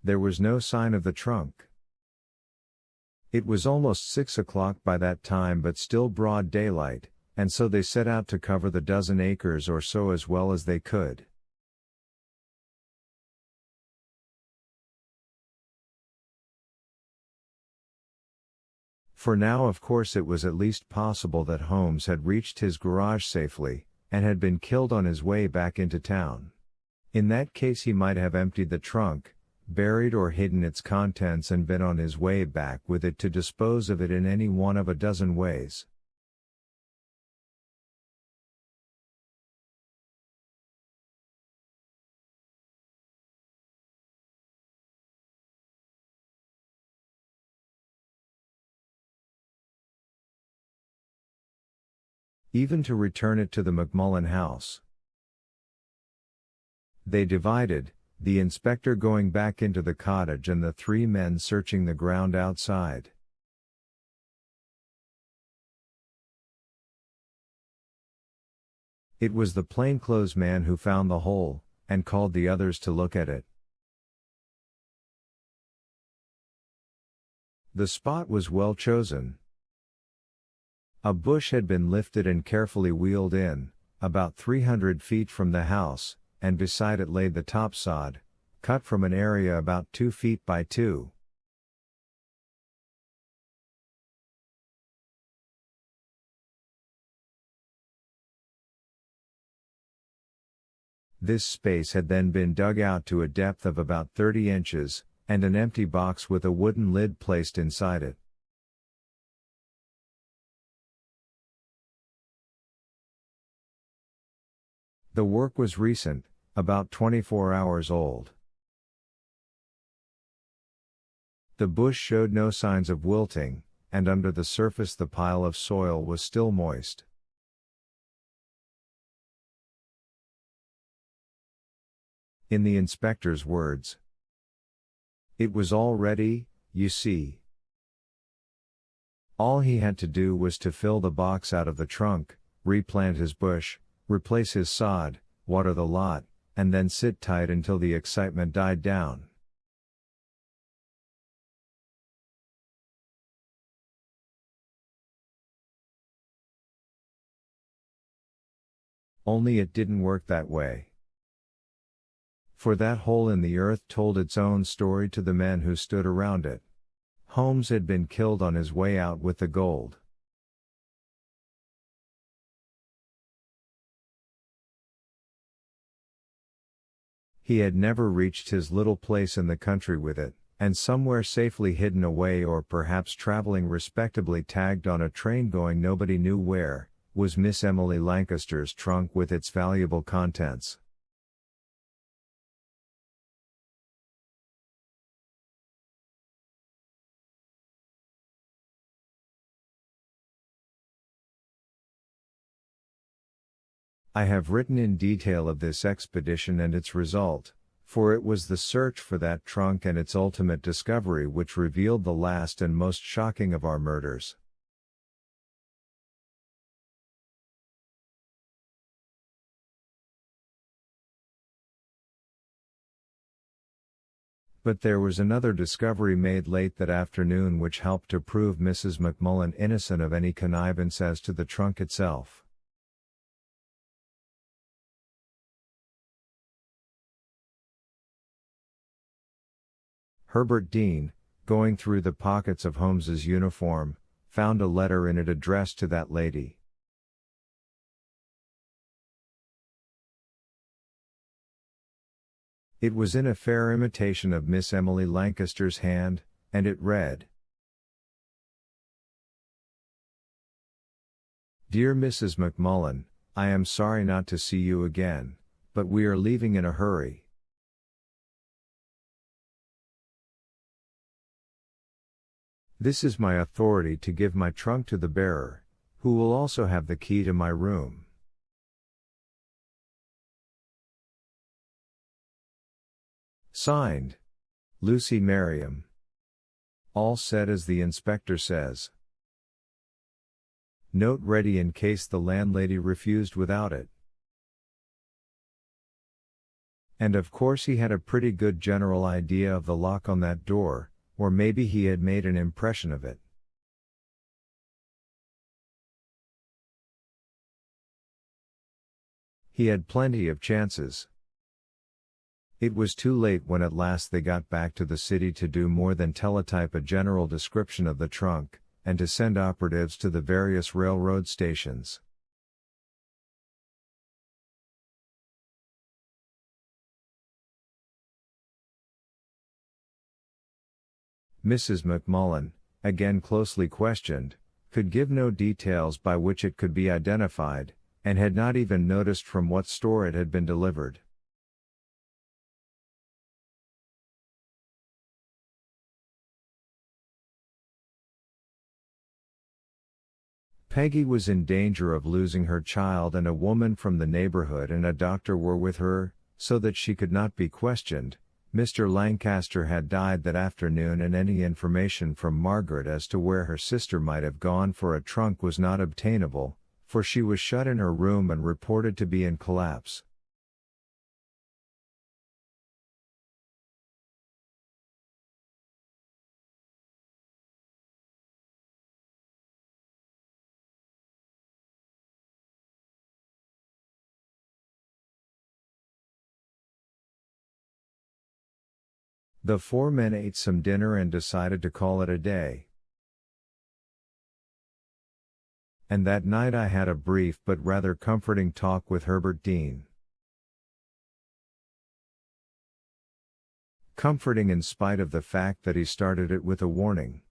There was no sign of the trunk. It was almost 6 o'clock by that time, but still broad daylight, and so they set out to cover the dozen acres or so as well as they could. For now, of course, it was at least possible that Holmes had reached his garage safely, and had been killed on his way back into town. In that case, he might have emptied the trunk, buried or hidden its contents, and been on his way back with it to dispose of it in any one of a dozen ways. Even to return it to the McMullen house. They divided, the inspector going back into the cottage and the three men searching the ground outside. It was the plainclothes man who found the hole, and called the others to look at it. The spot was well chosen. A bush had been lifted and carefully wheeled in, about 300 feet from the house, and beside it lay the topsod, cut from an area about 2 feet by 2. This space had then been dug out to a depth of about 30 inches, and an empty box with a wooden lid placed inside it. The work was recent, about 24 hours old. The bush showed no signs of wilting, and under the surface the pile of soil was still moist. In the inspector's words, "It was all ready, you see. All he had to do was to fill the box out of the trunk, replant his bush, replace his sod, water the lot, and then sit tight until the excitement died down." Only it didn't work that way. For that hole in the earth told its own story to the men who stood around it. Holmes had been killed on his way out with the gold. He had never reached his little place in the country with it, and somewhere safely hidden away, or perhaps traveling respectably tagged on a train going nobody knew where, was Miss Emily Lancaster's trunk with its valuable contents. I have written in detail of this expedition and its result, for it was the search for that trunk and its ultimate discovery which revealed the last and most shocking of our murders. But there was another discovery made late that afternoon which helped to prove Mrs. McMullen innocent of any connivance as to the trunk itself. Herbert Dean, going through the pockets of Holmes's uniform, found a letter in it addressed to that lady. It was in a fair imitation of Miss Emily Lancaster's hand, and it read: "Dear Mrs. McMullen, I am sorry not to see you again, but we are leaving in a hurry. This is my authority to give my trunk to the bearer, who will also have the key to my room. Signed, Lucy Merriam." All said as the inspector says. Note ready in case the landlady refused without it. And of course he had a pretty good general idea of the lock on that door, or maybe he had made an impression of it. He had plenty of chances. It was too late when at last they got back to the city to do more than teletype a general description of the trunk, and to send operatives to the various railroad stations. Mrs. McMullen, again closely questioned, could give no details by which it could be identified, and had not even noticed from what store it had been delivered. Peggy was in danger of losing her child, and a woman from the neighborhood and a doctor were with her, so that she could not be questioned. Mr. Lancaster had died that afternoon, and any information from Margaret as to where her sister might have gone for a trunk was not obtainable, for she was shut in her room and reported to be in collapse. The four men ate some dinner and decided to call it a day. And that night I had a brief but rather comforting talk with Herbert Dean. Comforting in spite of the fact that he started it with a warning.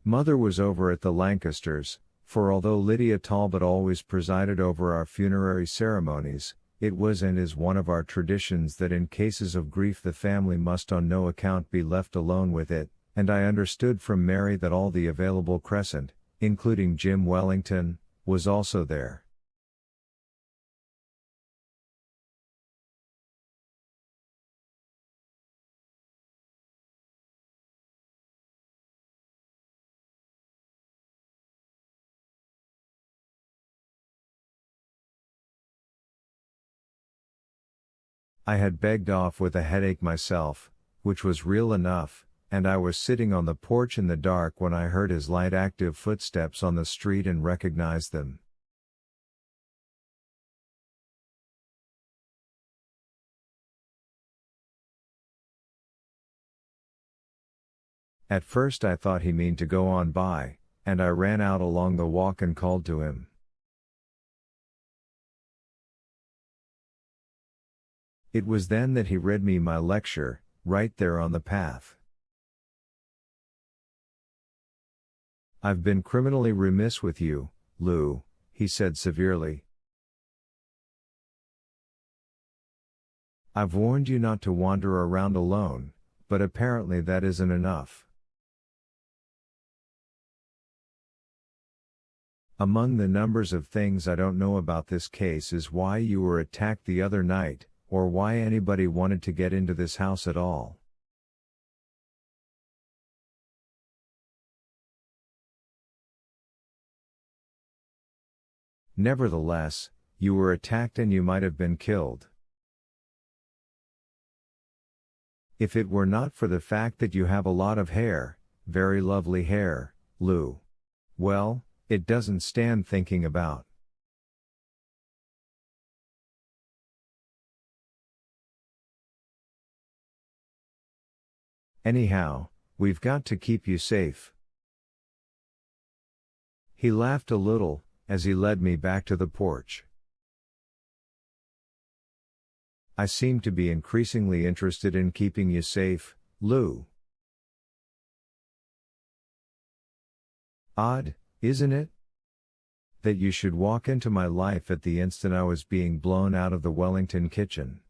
Mother was over at the Lancasters, for although Lydia Talbot always presided over our funerary ceremonies, it was and is one of our traditions that in cases of grief the family must on no account be left alone with it, and I understood from Mary that all the available Crescent, including Jim Wellington, was also there. I had begged off with a headache myself, which was real enough, and I was sitting on the porch in the dark when I heard his light active footsteps on the street and recognized them. At first I thought he meant to go on by, and I ran out along the walk and called to him. It was then that he read me my lecture, right there on the path. "I've been criminally remiss with you, Lou," he said severely. "I've warned you not to wander around alone, but apparently that isn't enough. Among the numbers of things I don't know about this case is why you were attacked the other night, or why anybody wanted to get into this house at all. Nevertheless, you were attacked and you might have been killed. If it were not for the fact that you have a lot of hair, very lovely hair, Lou. Well, it doesn't stand thinking about. Anyhow, we've got to keep you safe." He laughed a little, as he led me back to the porch. "I seem to be increasingly interested in keeping you safe, Lou. Odd, isn't it? That you should walk into my life at the instant I was being blown out of the Wellington kitchen.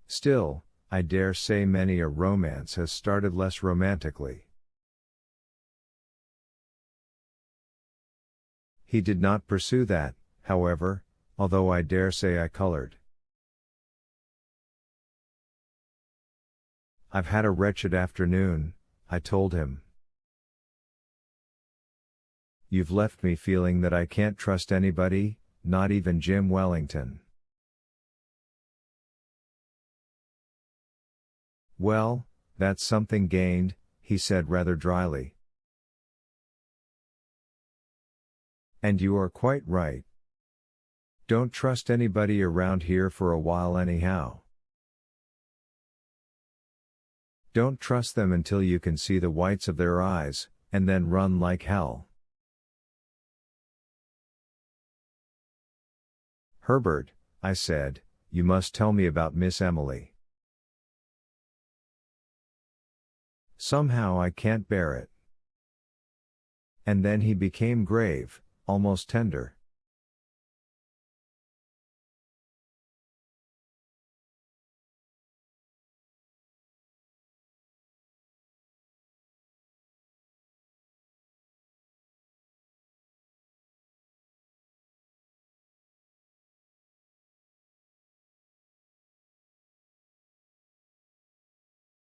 Still, I dare say many a romance has started less romantically." He did not pursue that, however, although I dare say I colored. "I've had a wretched afternoon," I told him. You've left me feeling that I can't trust anybody, not even Jim Wellington. Well, that's something gained, he said rather dryly. And you are quite right. Don't trust anybody around here for a while anyhow. Don't trust them until you can see the whites of their eyes, and then run like hell. Herbert, I said, you must tell me about Miss Emily. Somehow I can't bear it. And then he became grave, almost tender.